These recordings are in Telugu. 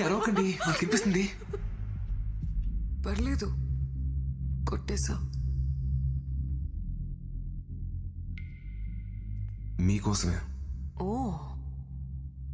అరవకండి, నాకు వినిపిస్తుంది. పర్లేదు, కొట్టేశా. మీకోసమే. ఓ,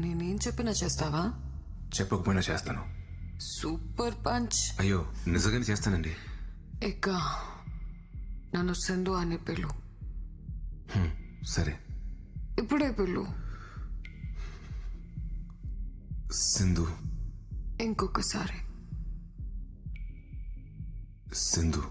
నేనేం చెప్పినా చేస్తావా? చెప్పకపోయినా చేస్తాను. Super punch. అయ్యో, నిజంగానే చేస్తానండి. ఇక నన్ను సింధు అని పిలు. సరే. ఇప్పుడే పిలు. సింధు. ఇంకొకసారి. సింధు.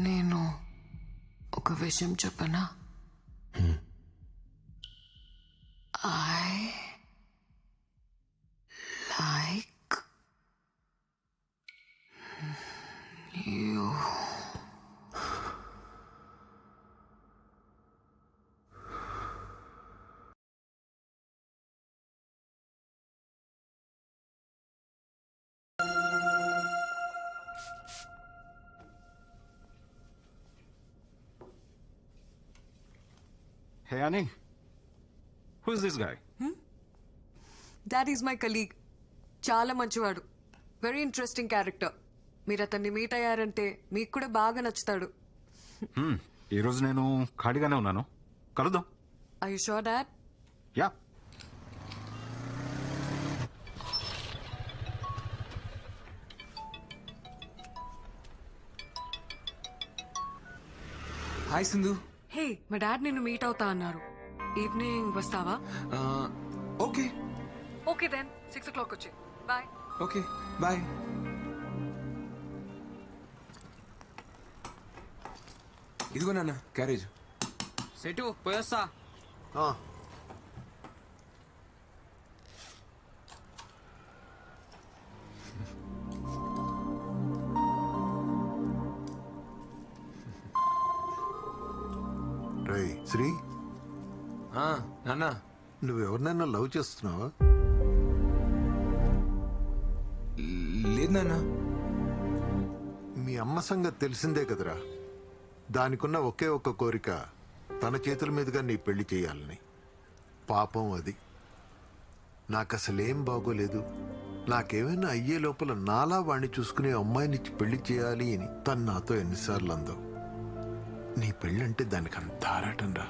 నేను ఒక విషయం చెప్పనా? I like you. Hey, Annie. Who's this guy? That is my colleague. చాలా మంచివాడు, వెరీ ఇంట్రెస్టింగ్ క్యారెక్టర్. మీరు అతన్ని మీట్ అయ్యారంటే మీకు కూడా బాగా నచ్చుతాడు. ఈరోజు నేను ఖాళీగానే ఉన్నాను, కలుద్దాం. I you sure dad? Yeah. Hi Sindhu. Hey, మా డాడ్ నిన్ను మీట్ అవుతా అన్నారు. ఈవినింగ్ వస్తావా? ఓకే. ఓకే దెన్ 6 o'clock వచ్చి. బాయ్. Okay, bye. ఇదిగో నాన్న క్యారేజ్. సెటు పోయొస్తా. రేయ్ శ్రీ, నాన్న. నువ్వెవరినైనా లవ్ చేస్తున్నావా? లేదు నాన్న. మీ అమ్మ సంగతి తెలిసిందే కదరా. దానికున్న ఒకే ఒక్క కోరిక తన చేతుల మీదుగా నీ పెళ్లి చేయాలని. పాపం అది. నాకసలేం బాగోలేదు. నాకేమైనా అయ్యే లోపల నాలా వాణ్ణి చూసుకునే అమ్మాయినిచ్చి పెళ్లి చేయాలి అని తను నాతో ఎన్నిసార్లు అందో. నీ పెళ్ళంటే దానికి అంత ఆరాటం రా.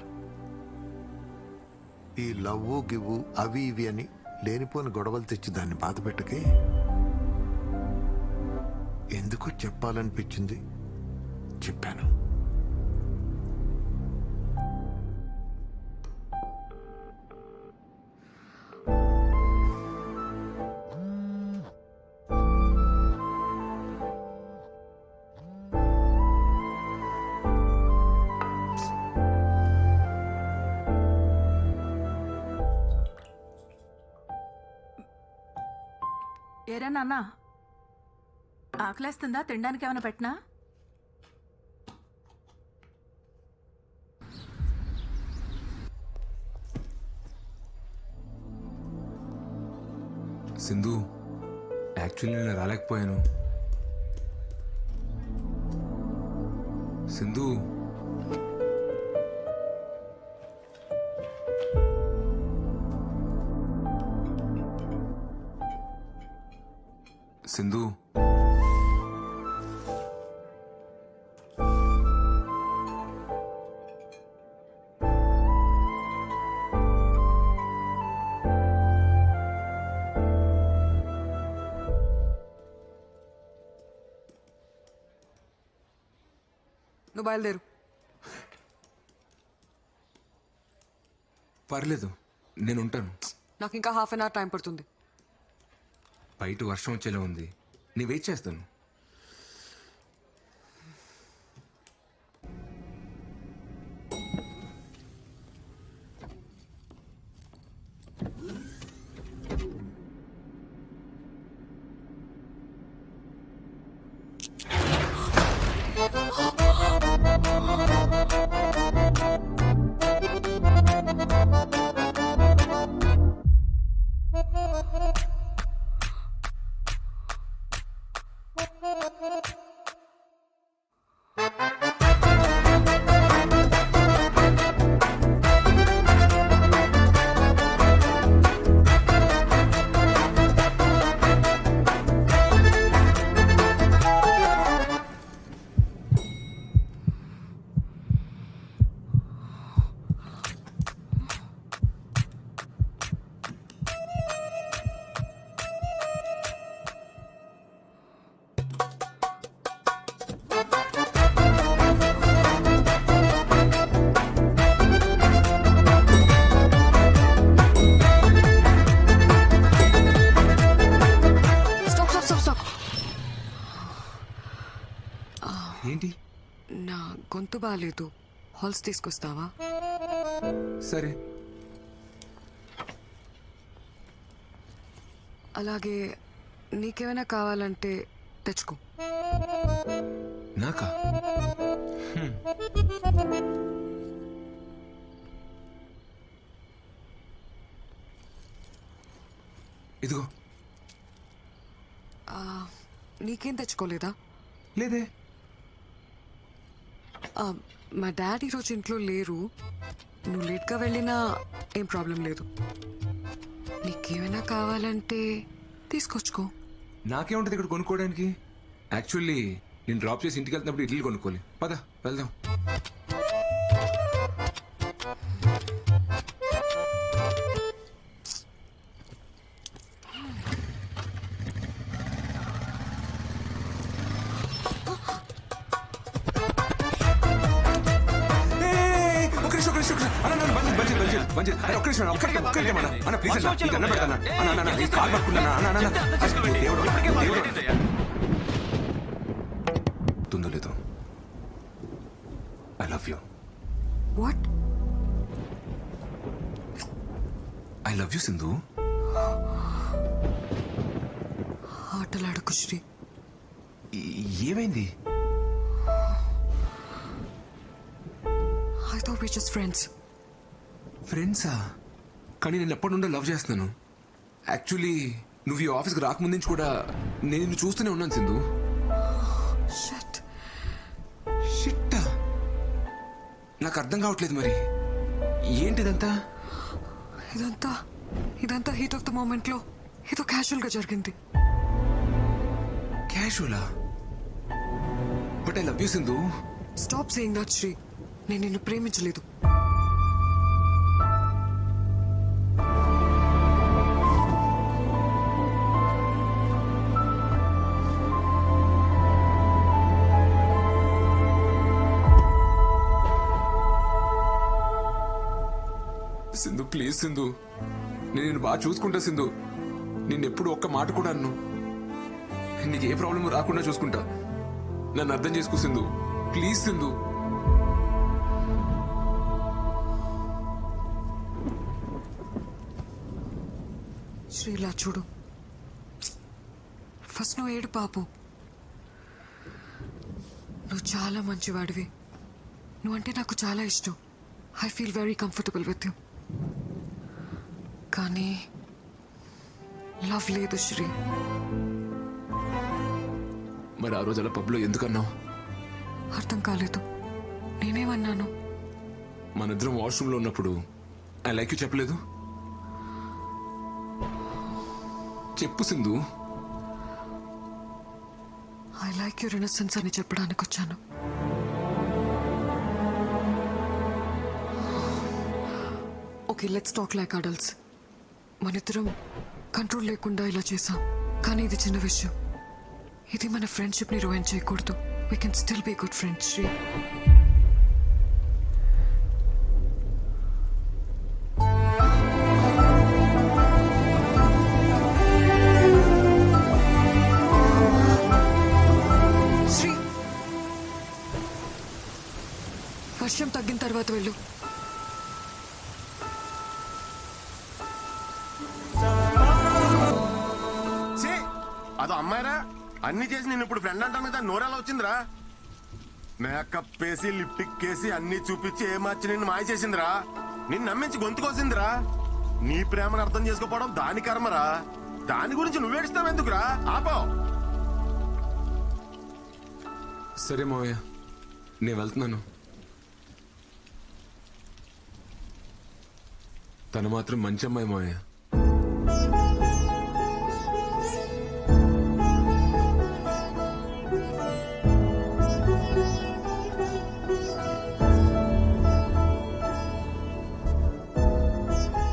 ఈ లవ్వు గివ్వు అవి ఇవి అని లేనిపోని గొడవలు తెచ్చి దాన్ని బాధ పెట్టకే. ఎందుకో చెప్పాలనిపించింది, చెప్పాను. ఏరా నాన్న, ఆకలేస్తుందా? తినడానికి ఏమైనా పెట్టినా? సింధు, యాక్చువల్లీ నేను రాలేకపోయాను. సింధు. సింధు. నువ్వు బయలుదేరు. పర్లేదు, నేను ఉంటాను. నాకు ఇంకా హాఫ్ అన్ అవర్ టైం పడుతుంది. బయట వర్షం వచ్చేలా ఉంది, నీ వెయిట్ చేస్తాను. గొంతు బాగాలేదు, హాల్స్ తీసుకొస్తావా? సరే. అలాగే నీకేమైనా కావాలంటే తెచ్చుకో. నాకా? ఇదిగో. నీకేం తెచ్చుకోలేదా? లేదే. మా డాడీ ఈరోజు ఇంట్లో లేరు, నువ్వు లేట్గా వెళ్ళినా ఏం ప్రాబ్లం లేదు. నీకేమైనా కావాలంటే తీసుకొచ్చుకో. నాకేముంటుంది ఇక్కడ కొనుక్కోవడానికి? యాక్చువల్లీ నేను డ్రాప్ చేసి ఇంటికి వెళ్తున్నప్పుడు ఇడ్లీ కొనుక్కోవాలి. పద వెళ్దాం. లేదు. I love you. What? I love you Sindhu. ఆటలాడకు శ్రీ. ఏమైంది? I thought we're just friends. ఫ్రెండ్సా? కానీ నేను ఎప్పటి నుండో లవ్ చేస్తున్నాను. యాక్చువల్లీ నువ్వు ఈ ఆఫీస్కి రాకముందు నుంచి కూడా నేను నిన్ను చూస్తూనే ఉన్నాను సింధు. Shit. షిట్టా? నాకు అర్థం కావట్లేదు మరి ఏంటిదంతా? ఇదంతా హీట్ ఆఫ్ ద మూమెంట్ లో ఏదో క్యాజువల్ గా జరిగింది. క్యాజువలా? But I love you Sindhu. Stop saying that Sri. నేను నిన్ను ప్రేమించలేదు. సింధు ప్లీజ్ సింధు, నేను నిన్ను బాగా చూసుకుంటా సింధు. నిన్నెప్పుడు ఒక్క మాట కూడా అన్ను. నీకు ఏ ప్రాబ్లం రాకుండా చూసుకుంటా. నన్ను అర్థం చేసుకో సింధు, ప్లీజ్ సింధు. శ్రీలా చూడు, ఫస్ట్ నువ్వు ఏడు పాపు. నువ్వు చాలా మంచివాడివి. నువ్వంటే నాకు చాలా ఇష్టం. I feel very comfortable with you. కానీ లవ్ లేదు శ్రీ. మరి ఆ రోజు అలా పబ్లో ఎందుకన్నావు? అర్థం కాలేదు. నేనేమన్నాను? మనిద్దరం వాష్రూమ్లో ఉన్నప్పుడు ఐ లైక్ యూ చెప్పలేదు? చెప్పు Sindhu. I like your innocence అని చెప్పడానికి వచ్చాను. Okay, let's talk like adults. మనిద్దరం కంట్రోల్ లేకుండా ఇలా చేసాం, కానీ ఇది చిన్న విషయం. ఇది మన ఫ్రెండ్షిప్ ని రూయిన్ చేయకూడదు. We can still be good friends Sri. Sri, వర్షం తగ్గిన తర్వాత వెళ్ళు. అదో అమ్మాయిరా, అన్ని చేసి నేను ఇప్పుడు ఫ్రెండ్ అంటాను కదా, నోరాలా వచ్చిందిరా? మేకప్ వేసి లిప్టిక్ వేసి అన్ని చూపించి ఏ మార్చి నిన్ను మాయ చేసిందిరా. నిన్ను నమ్మించి గొంతుకొసిందిరా. నీ ప్రేమను అర్థం చేసుకోపోవడం దాని కర్మరా. దాని గురించి నువ్వేడుస్తావు ఎందుకురా? ఆపో. సరే మావయ్య, నేను వెళ్తున్నాను. తను మాత్రం మంచి అమ్మాయి మావయ్య.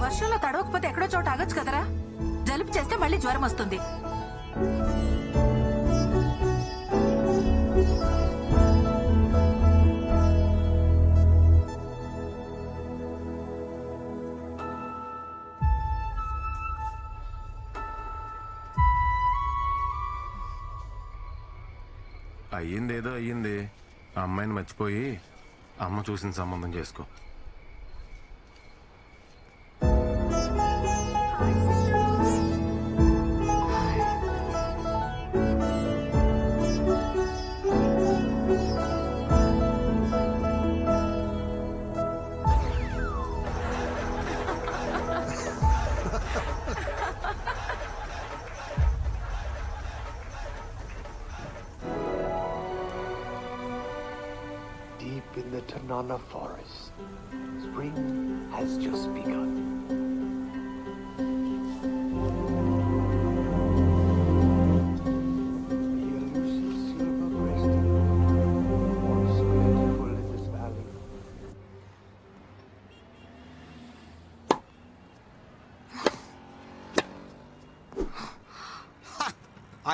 వర్షంలో తడవకపోతే ఎక్కడో చోట ఆగొచ్చు కదరా. జలుబు చేస్తే మళ్ళీ జ్వరం వస్తుంది. అయ్యిందేదో అయ్యింది. ఆ అమ్మాయిని మర్చిపోయి అమ్మ చూసిన సంబంధం చేసుకో. Deep in the Tanana forest, spring has just begun. The elusive silver-breasted, once plentiful in this valley.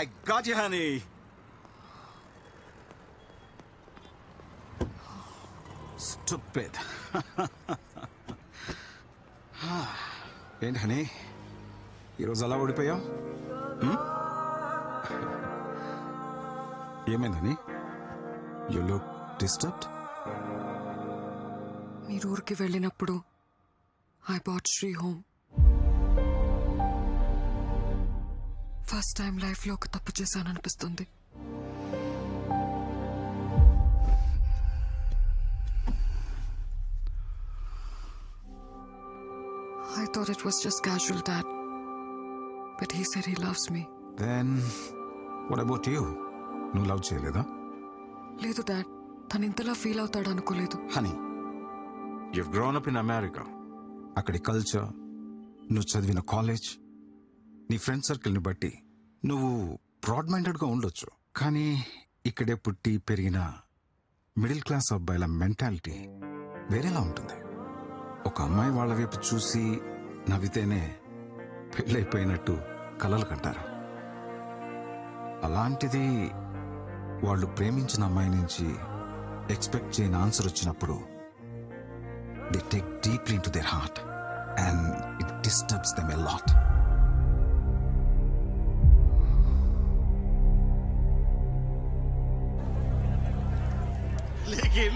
I got you, honey. Stupid. ఏంటి హనీ ఈరోజు అలా ఓడిపోయావు? ఏమైందని? You look disturbed. మీరు ఊరికి వెళ్ళినప్పుడు I bought Sri home. First time లైఫ్లో ఒక తప్పు చేశాననిపిస్తుంది. I thought it was just casual, Dad. But he said he loves me. Then what about you? నువ్వు లవ్ చేయలేదా? లేదు డాడ్, తను ఇంతలా ఫీల్ అవుతాడు అనుకోలేదు. Honey, you've grown up in America. అక్కడి కల్చర్, నువ్వు చదివిన కాలేజ్, నీ ఫ్రెండ్ సర్కిల్ని బట్టి నువ్వు బ్రాడ్ మైండెడ్గా ఉండొచ్చు. కానీ ఇక్కడే పుట్టి పెరిగిన మిడిల్ క్లాస్ అబ్బాయిల మెంటాలిటీ వేరేలా ఉంటుంది. ఒక అమ్మాయి వాళ్ళ వైపు చూసి నవ్వితేనే పెళ్ళైపోయినట్టు కలలు కంటారు. అలాంటిది వాళ్ళు ప్రేమించిన అమ్మాయి నుంచి ఎక్స్పెక్ట్ చేయని ఆన్సర్ వచ్చినప్పుడు they take deeply in to their heart and it disturbs them a lot. लेकिन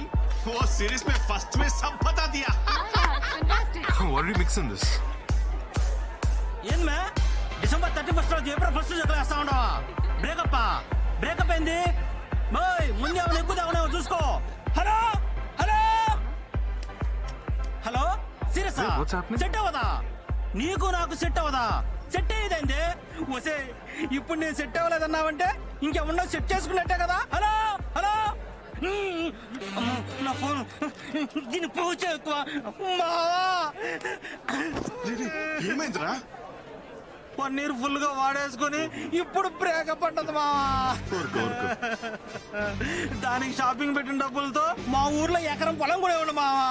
वो सीरीज में फर्स्ट में सब बता दिया. What are you mixing this? ఏం మే డిసెంబర్ 31 రోజు ఏప్రిల్ 1 చెప్పేస్తా ఉండవా? బ్రేకప్ ఏంది? బాయ్ ముందు ఏమైనా ఎక్కువ తాగునేమో చూసుకో. Hello hello hello serious set అవ్వదా? నీకు నాకు సెట్ అవ్వదా? సెట్ అయ్యేదండి. వసే ఇప్పుడు నేను సెట్ అవ్వలేదన్నావంటే ఇంకేమన్నా సెట్ చేసుకున్నట్టే కదా. హలో హలో నా ఫోన్ దీన్ని పూజ ఎక్కువ. ఏమైందిరా? పన్నీర్ ఫుల్ గా వాడేసుకుని ఇప్పుడు బ్రేకప్ అంటది మా. దానికి షాపింగ్ పెట్టిన డబ్బులతో మా ఊర్లో ఎకరం పొలం కూడా ఇవ్వండి మావా.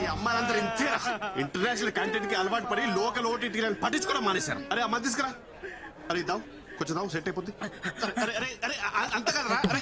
ఈ అమ్మాయిలందరూ ఇంతేరా. ఇంటర్నేషనల్ కంటెంట్ కి అలవాటు పడి లోకల్ ఓటీటీ పట్టించుకోవడం మానేశారు. అరే అమ్మ తీసుకురా. అరే ఇద్దాం కొంచెం దాం సెట్ అయిపోద్ది. అరే అరే అరే అంత కదరా. అరే